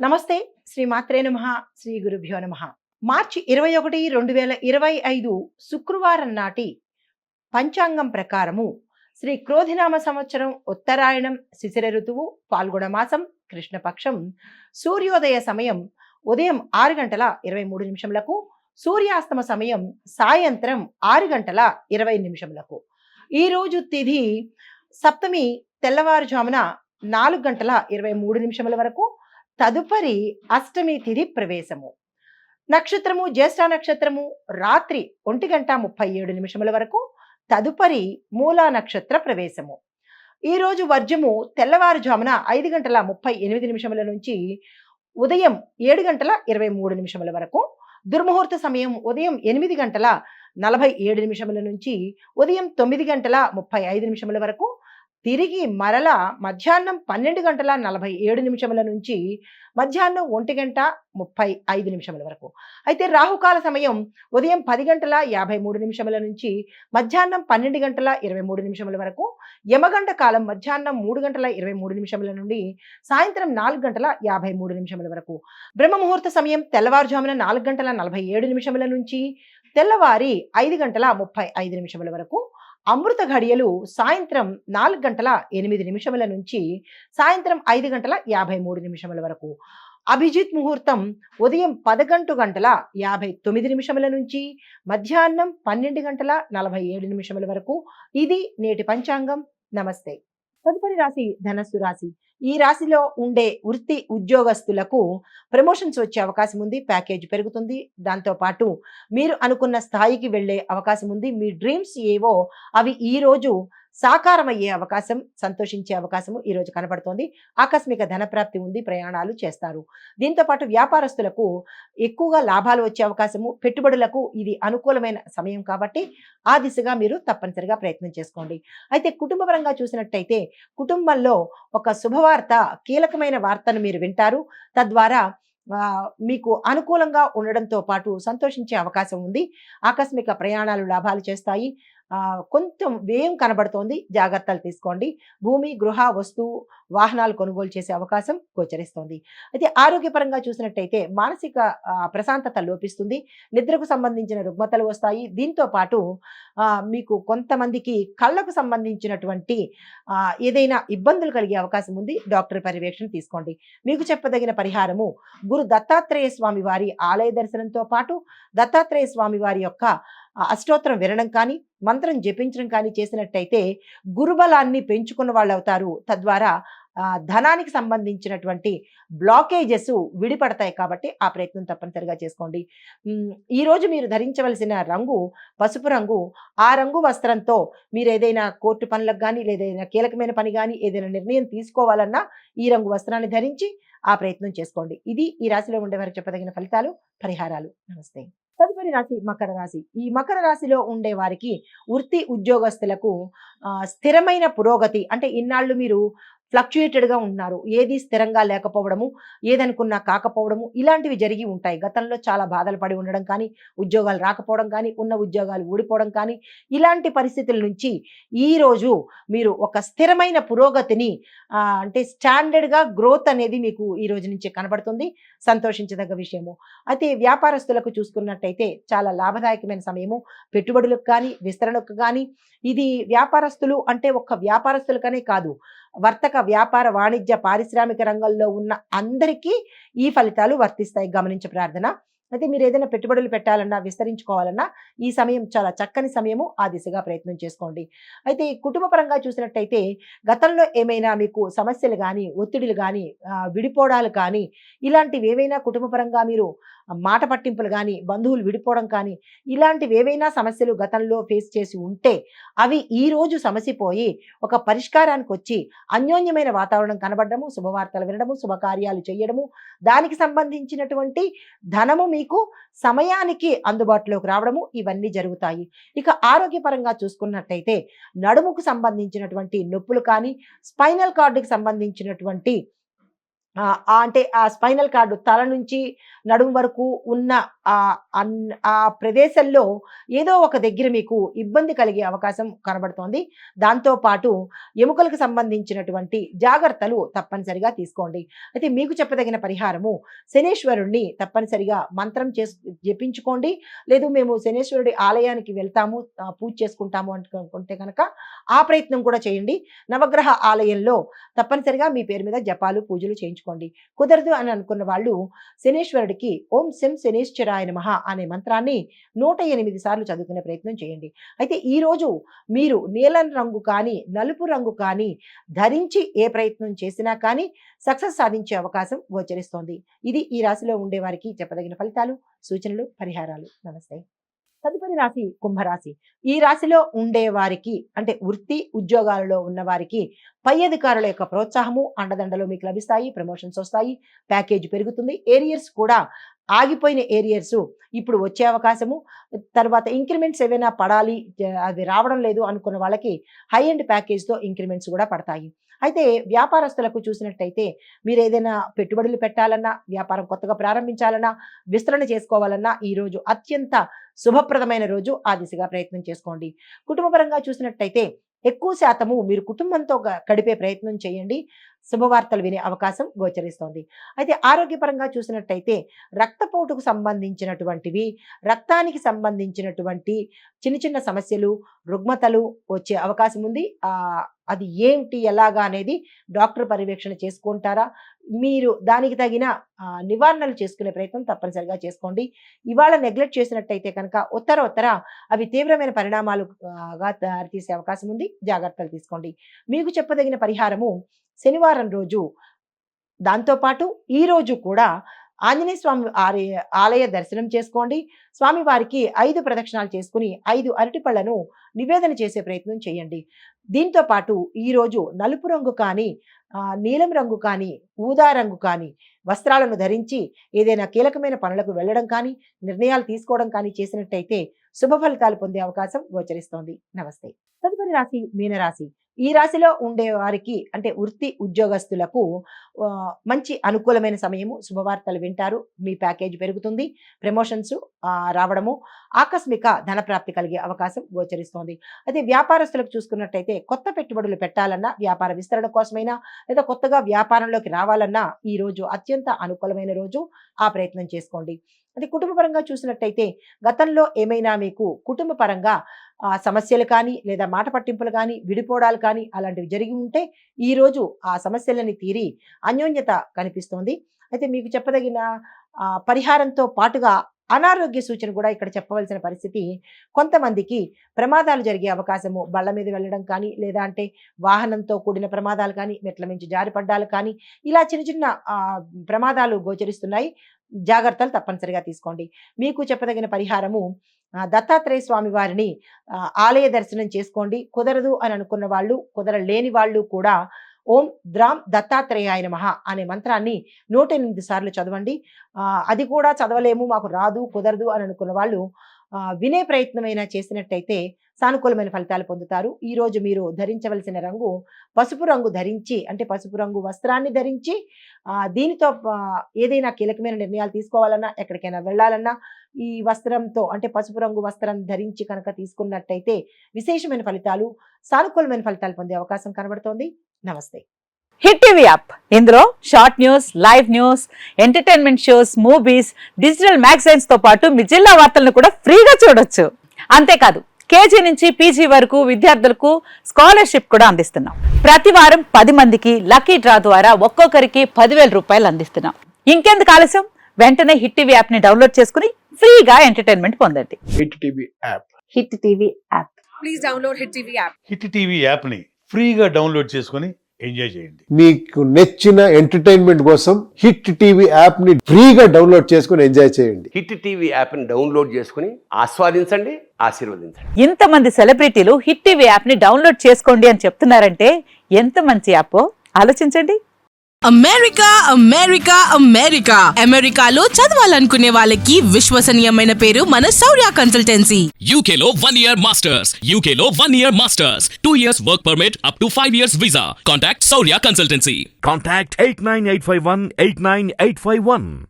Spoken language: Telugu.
నమస్తే. శ్రీ మాత్రే నమః. శ్రీ గురుభ్యో నమః. మార్చి 21, 2025 శుక్రవారం నాటి పంచాంగం ప్రకారము శ్రీ క్రోధినామ సంవత్సరం ఉత్తరాయణం శిశిర ఋతువు పాల్గొన మాసం కృష్ణపక్షం సూర్యోదయ సమయం ఉదయం 6 గంటల 23 నిమిషములకు, సూర్యాస్తమ సమయం సాయంత్రం 6 గంటల 20 నిమిషములకు. ఈరోజు తిథి సప్తమి తెల్లవారుజామున 4 గంటల 23 నిమిషముల వరకు, తదుపరి అష్టమి తిథి ప్రవేశము. నక్షత్రము జ్యేష్ఠ నక్షత్రము రాత్రి 1 గంట 37 నిమిషముల వరకు, తదుపరి మూలా నక్షత్ర ప్రవేశము. ఈరోజు వర్జము తెల్లవారుజామున 5 గంటల 38 నిమిషముల నుంచి ఉదయం 7 గంటల 23 నిమిషముల వరకు, దుర్ముహూర్త సమయం ఉదయం 8 గంటల 47 నిమిషముల నుంచి ఉదయం 9 గంటల 35 నిమిషముల వరకు, తిరిగి మరల మధ్యాహ్నం 12 గంటల 47 నిమిషముల నుంచి మధ్యాహ్నం 1 గంట 35 నిమిషముల వరకు. అయితే రాహుకాల సమయం ఉదయం 10 గంటల 53 నిమిషముల నుంచి మధ్యాహ్నం 12 గంటల 23 నిమిషముల వరకు, యమగండ కాలం మధ్యాహ్నం 3 గంటల 23 నిమిషముల నుండి సాయంత్రం 4 గంటల 53 నిమిషముల వరకు. బ్రహ్మ ముహూర్త సమయం తెల్లవారుజామున 4 గంటల 47 నిమిషముల నుంచి తెల్లవారి 5 గంటల 35 నిమిషముల వరకు. అమృత ఘడియలు సాయంత్రం 4 గంటల 8 నిమిషముల నుంచి సాయంత్రం 5 గంటల 53 నిమిషముల వరకు. అభిజిత్ ముహూర్తం ఉదయం 11 గంటల 59 నిమిషముల నుంచి మధ్యాహ్నం 12 గంటల 47 నిమిషముల వరకు. ఇది నేటి పంచాంగం. నమస్తే. తదుపరి రాశి ధనస్సు రాశి. ఈ రాశిలో ఉండే వృత్తి ఉద్యోగస్తులకు ప్రమోషన్స్ వచ్చే అవకాశం ఉంది, ప్యాకేజ్ పెరుగుతుంది. దాంతో పాటు మీరు అనుకున్న స్థాయికి వెళ్ళే అవకాశం ఉంది. మీ డ్రీమ్స్ ఏవో అవి ఈ రోజు సాకారం అయ్యే అవకాశం, సంతోషించే అవకాశము ఈ రోజు కనబడుతోంది. ఆకస్మిక ధనప్రాప్తి ఉంది, ప్రయాణాలు చేస్తారు. దీంతో పాటు వ్యాపారస్తులకు ఎక్కువగా లాభాలు వచ్చే అవకాశము, పెట్టుబడులకు ఇది అనుకూలమైన సమయం కాబట్టి ఆ దిశగా మీరు తప్పనిసరిగా ప్రయత్నం చేసుకోండి. అయితే కుటుంబపరంగా చూసినట్టయితే కుటుంబంలో ఒక శుభవార్త, కీలకమైన వార్తను మీరు వింటారు. తద్వారా మీకు అనుకూలంగా ఉండడంతో పాటు సంతోషించే అవకాశం ఉంది. ఆకస్మిక ప్రయాణాలు లాభాలు చేస్తాయి. కొంచెం వ్యయం కనబడుతోంది, జాగ్రత్తలు తీసుకోండి. భూమి, గృహ, వస్తువు, వాహనాలు కొనుగోలు చేసే అవకాశం గోచరిస్తోంది. అయితే ఆరోగ్యపరంగా చూసినట్టయితే మానసిక ప్రశాంతత లోపిస్తుంది. నిద్రకు సంబంధించిన రుగ్మతలు వస్తాయి. దీంతో పాటు మీకు కొంతమందికి కళ్ళకు సంబంధించినటువంటి ఏదైనా ఇబ్బందులు కలిగే అవకాశం ఉంది. డాక్టర్ పర్యవేక్షణ తీసుకోండి. మీకు చెప్పదగిన పరిహారము గురు దత్తాత్రేయ స్వామి వారి ఆలయ దర్శనంతో పాటు దత్తాత్రేయ స్వామి వారి యొక్క అష్టోత్తరం వినడం కానీ, మంత్రం జపించడం కానీ చేసినట్టయితే గురుబలాన్ని పెంచుకున్న వాళ్ళు అవుతారు. తద్వారా ధనానికి సంబంధించినటువంటి బ్లాకేజెస్ విడిపడతాయి కాబట్టి ఆ ప్రయత్నం తప్పనిసరిగా చేసుకోండి. ఈరోజు మీరు ధరించవలసిన రంగు పసుపు రంగు. ఆ రంగు వస్త్రంతో మీరు ఏదైనా కోర్టు పనులకు కానీ, ఏదైనా కీలకమైన పని కానీ, ఏదైనా నిర్ణయం తీసుకోవాలన్నా ఈ రంగు వస్త్రాన్ని ధరించి ఆ ప్రయత్నం చేసుకోండి. ఇది ఈ రాశిలో ఉండేవారికి చెప్పదగిన ఫలితాలు, పరిహారాలు. నమస్తే. తదుపరి రాశి మకర రాశి. ఈ మకర రాశిలో ఉండే వారికి వృత్తి ఉద్యోగస్తులకు స్థిరమైన పురోగతి, అంటే ఇన్నాళ్ళు మీరు ఫ్లక్చుయేటెడ్గా ఉంటున్నారు, ఏది స్థిరంగా లేకపోవడము, ఏదనుకున్నా కాకపోవడము, ఇలాంటివి జరిగి ఉంటాయి. గతంలో చాలా బాధలు పడి ఉండడం కానీ, ఉద్యోగాలు రాకపోవడం కానీ, ఉన్న ఉద్యోగాలు ఊడిపోవడం కానీ, ఇలాంటి పరిస్థితుల నుంచి ఈరోజు మీరు ఒక స్థిరమైన పురోగతిని అంటే స్టాండర్డ్గా గ్రోత్ అనేది మీకు ఈ రోజు నుంచి కనబడుతుంది. సంతోషించదగ్గ విషయము. అయితే వ్యాపారస్తులకు చూసుకున్నట్టయితే చాలా లాభదాయకమైన సమయము. పెట్టుబడులకు కానీ, విస్తరణకు కానీ, ఇది వ్యాపారస్తులు అంటే ఒక్క వ్యాపారస్తులకనే కాదు, వర్తక, వ్యాపార, వాణిజ్య, పారిశ్రామిక రంగంలో ఉన్న అందరికీ ఈ ఫలితాలు వర్తిస్తాయి. గమనించ ప్రార్థన. అయితే మీరు ఏదైనా పెట్టుబడులు పెట్టాలన్నా, విస్తరించుకోవాలన్నా ఈ సమయం చాలా చక్కని సమయము. ఆ దిశగా ప్రయత్నం చేసుకోండి. అయితే కుటుంబ పరంగా చూసినట్టయితే గతంలో ఏమైనా మీకు సమస్యలు కానీ, ఒత్తిడిలు కానీ, విడిపోవడాలు కానీ, ఇలాంటివి ఏవైనా కుటుంబ పరంగా మీరు మాట పట్టింపులు కానీ, బంధువులు విడిపోవడం కానీ, ఇలాంటివి ఏవైనా సమస్యలు గతంలో ఫేస్ చేసి ఉంటే అవి ఈ రోజు సమసిపోయి ఒక పరిష్కారానికి వచ్చి అన్యోన్యమైన వాతావరణం కనబడము, శుభవార్తలు వినడము, శుభకార్యాలు చేయడము, దానికి సంబంధించినటువంటి ధనము మీకు సమయానికి అందుబాటులోకి రావడము, ఇవన్నీ జరుగుతాయి. ఇక ఆరోగ్యపరంగా చూసుకున్నట్టయితే నడుముకు సంబంధించినటువంటి నొప్పులు కానీ, స్పైనల్ కార్డుకి సంబంధించినటువంటి అంటే ఆ స్పైనల్ కార్డ్ తల నుంచి నడుము వరకు ఉన్న ఆ ప్రదేశంలో ఏదో ఒక దగ్గర మీకు ఇబ్బంది కలిగే అవకాశం కనబడుతోంది. దాంతో పాటు ఎముకలకు సంబంధించినటువంటి జాగ్రత్తలు తప్పనిసరిగా తీసుకోండి. అయితే మీకు చెప్పదగిన పరిహారము శనీశ్వరుణ్ణి తప్పనిసరిగా మంత్రం జపించుకోండి. లేదు మేము శనీశ్వరుడి ఆలయానికి వెళ్తాము, పూజ చేసుకుంటాము అనుకుంటే కనుక ఆ ప్రయత్నం కూడా చేయండి. నవగ్రహ ఆలయంలో తప్పనిసరిగా మీ పేరు మీద జపాలు పూజలు చేయించుకోండి. కుదరదు అని అనుకున్న వాళ్ళు శనీశ్వరుడికి ఓం శం శనీశ్వరాయ నమః అనే మంత్రాన్ని 108 సార్లు చదువుకునే ప్రయత్నం చేయండి. అయితే ఈ రోజు మీరు నీలం రంగు కానీ నలుపు రంగు కానీ ధరించి ఏ ప్రయత్నం చేసినా కానీ సక్సెస్ సాధించే అవకాశం గోచరిస్తోంది. ఇది ఈ రాశిలో ఉండే వారికి చెప్పదగిన ఫలితాలు, సూచనలు, పరిహారాలు. నమస్తే. తదుపరి రాశి కుంభరాశి. ఈ రాశిలో ఉండే వారికి అంటే వృత్తి ఉద్యోగాలలో ఉన్న వారికి పై అధికారుల యొక్క ప్రోత్సాహము, అండదండలు మీకు లభిస్తాయి. ప్రమోషన్స్ వస్తాయి, ప్యాకేజ్ పెరుగుతుంది. ఏరియర్స్ కూడా ఆగిపోయిన ఏరియర్స్ ఇప్పుడు వచ్చే అవకాశము, తర్వాత ఇంక్రిమెంట్స్ ఏవైనా పడాలి, అది రావడం లేదు అనుకున్న వాళ్ళకి హై ఎండ్ ప్యాకేజ్తో ఇంక్రిమెంట్స్ కూడా పడతాయి. అయితే వ్యాపారస్తులకు చూసినట్టయితే మీరు ఏదైనా పెట్టుబడులు పెట్టాలన్నా, వ్యాపారం కొత్తగా ప్రారంభించాలన్నా, విస్తరణ చేసుకోవాలన్నా ఈరోజు అత్యంత శుభప్రదమైన రోజు. ఆ దిశగా ప్రయత్నం చేసుకోండి. కుటుంబపరంగా చూసినట్టయితే ఎక్కువ శాతము మీరు కుటుంబంతో గడిపే ప్రయత్నం చేయండి. శుభవార్తలు వినే అవకాశం గోచరిస్తోంది. అయితే ఆరోగ్యపరంగా చూసినట్టయితే రక్తపోటుకు సంబంధించినటువంటివి, రక్తానికి సంబంధించినటువంటి చిన్న చిన్న సమస్యలు, రుగ్మతలు వచ్చే అవకాశం ఉంది. అది ఏంటి ఎలాగా అనేది డాక్టర్ పర్యవేక్షణ చేసుకుంటారా, మీరు దానికి తగిన నివారణలు చేసుకునే ప్రయత్నం తప్పనిసరిగా చేసుకోండి. ఇవాళ నెగ్లెక్ట్ చేసినట్టయితే కనుక ఉత్తర అవి తీవ్రమైన పరిణామాలుగా దారితీసే అవకాశం ఉంది. జాగ్రత్తలు తీసుకోండి. మీకు చెప్పదగిన పరిహారము శనివారం రోజు, దాంతోపాటు ఈ రోజు కూడా ఆంజనేయ స్వామి ఆలయ దర్శనం చేసుకోండి. స్వామివారికి 5 ప్రదక్షిణాలు చేసుకుని 5 అరటిపళ్లను నివేదన చేసే ప్రయత్నం చేయండి. దీంతో పాటు ఈరోజు నలుపు రంగు కానీ నీలం రంగు కానీ ఊదా రంగు కానీ వస్త్రాలను ధరించి ఏదైనా కీలకమైన పనులకు వెళ్ళడం కానీ నిర్ణయాలు తీసుకోవడం కానీ చేసినట్టయితే శుభ ఫలితాలు పొందే అవకాశం గోచరిస్తోంది. నమస్తే. తదుపరి రాశి మీనరాశి. ఈ రాశిలో ఉండే వారికి అంటే వృత్తి ఉద్యోగస్తులకు మంచి అనుకూలమైన సమయము. శుభవార్తలు వింటారు, మీ ప్యాకేజ్ పెరుగుతుంది, ప్రమోషన్స్ రావడము, ఆకస్మిక ధనప్రాప్తి కలిగే అవకాశం గోచరిస్తోంది. అయితే వ్యాపారస్తులకు చూసుకున్నట్టయితే కొత్త పెట్టుబడులు పెట్టాలన్నా, వ్యాపార విస్తరణ కోసమైనా లేదా కొత్తగా వ్యాపారంలోకి రావాలన్నా ఈ రోజు అత్యంత అనుకూలమైన రోజు. ఆ ప్రయత్నం చేసుకోండి. అది కుటుంబపరంగా చూసినట్టయితే గతంలో ఏమైనా మీకు కుటుంబ పరంగా సమస్యలు కానీ లేదా మాట పట్టింపులు కానీ విడిపోవడాలు కానీ అలాంటివి జరిగి ఉంటే ఈరోజు ఆ సమస్యలని తీరి అన్యోన్యత కనిపిస్తోంది. అయితే మీకు చెప్పదగిన పరిహారంతో పాటుగా అనారోగ్య సూచన కూడా ఇక్కడ చెప్పవలసిన పరిస్థితి. కొంతమందికి ప్రమాదాలు జరిగే అవకాశము, బళ్ళ మీద వెళ్ళడం కానీ లేదా అంటే వాహనంతో కూడిన ప్రమాదాలు కానీ, మెట్ల మించి జారిపడ్డాలు కానీ ఇలా చిన్న చిన్న ప్రమాదాలు గోచరిస్తున్నాయి. జాగ్రత్తలు తప్పనిసరిగా తీసుకోండి. మీకు చెప్పదగిన పరిహారము దత్తాత్రేయ స్వామి వారిని ఆలయ దర్శనం చేసుకోండి. కుదరదు అని అనుకున్న వాళ్ళు, కుదరలేని వాళ్ళు కూడా ఓం ద్రాం దత్తాత్రేయాయ నమః అనే మంత్రాన్ని 108 సార్లు చదవండి. అది కూడా చదవలేము, మాకు రాదు, కుదరదు అని అనుకున్న వాళ్ళు వినే ప్రయత్నమైనా చేసినట్టయితే సానుకూలమైన ఫలితాలు పొందుతారు. ఈ రోజు మీరు ధరించవలసిన రంగు పసుపు రంగు ధరించి, అంటే పసుపు రంగు వస్త్రాన్ని ధరించి దీనితో ఏదైనా కీలకమైన నిర్ణయాలు తీసుకోవాలన్నా, ఎక్కడికైనా వెళ్ళాలన్నా ఈ వస్త్రంతో అంటే పసుపు రంగు వస్త్రం ధరించి కనుక తీసుకున్నట్టయితే విశేషమైన ఫలితాలు, సానుకూలమైన ఫలితాలు పొందే అవకాశం కనబడుతోంది. నమస్తే. హిట్ టీవీ యాప్, ఇందులో short news, live news, entertainment shows, movies, digital magazines తో పాటు మీ జిల్లా వార్తలను కూడా ఫ్రీగా చూడొచ్చు. అంతేకాదు కేజీ నుంచి పీజీ వరకు విద్యార్థులకు స్కాలర్షిప్ కూడా అందిస్తున్నాం. ప్రతి వారం 10 మందికి లక్కీ డ్రా ద్వారా ఒక్కొక్కరికి 10,000 రూపాయలు అందిస్తున్నాం. ఇంకెందుకు ఆలస్యం, వెంటనే హిట్ టీవీ యాప్ ని డౌన్లోడ్ చేసుకుని ఫ్రీగా ఎంటర్టైన్మెంట్ పొందండి. Hit TV app. Hit TV app. Please download hit TV app. Hit TV app ని ఫ్రీగా డౌన్లోడ్ చేసుకుని ఎంజాయ్ చేయండి. మీకు నచ్చిన ఎంటర్టైన్మెంట్ కోసం హిట్ టీవీ యాప్ ని ఫ్రీగా డౌన్లోడ్ చేసుకుని ఎంజాయ్ చేయండి. హిట్ టీవీ యాప్ ని డౌన్లోడ్ చేసుకుని ఆస్వాదించండి, ఆశీర్వదించండి. ఇంతమంది సెలబ్రిటీలు హిట్ టీవీ యాప్ ని డౌన్లోడ్ చేసుకోండి అని చెప్తున్నారంటే ఎంత మంచి యాప్ ఆలోచించండి. అమెరికా అమెరికా అమెరికా అమెరికాలో చదవాలనుకునే వాళ్ళకి విశ్వసనీయమైన పేరు మన శౌర్య consultancy. UK Law 1 Year Masters. UK Law 1 Year Masters. 2 years work permit up to 5 years visa. Contact Saurya Consultancy. Contact 89851 89851.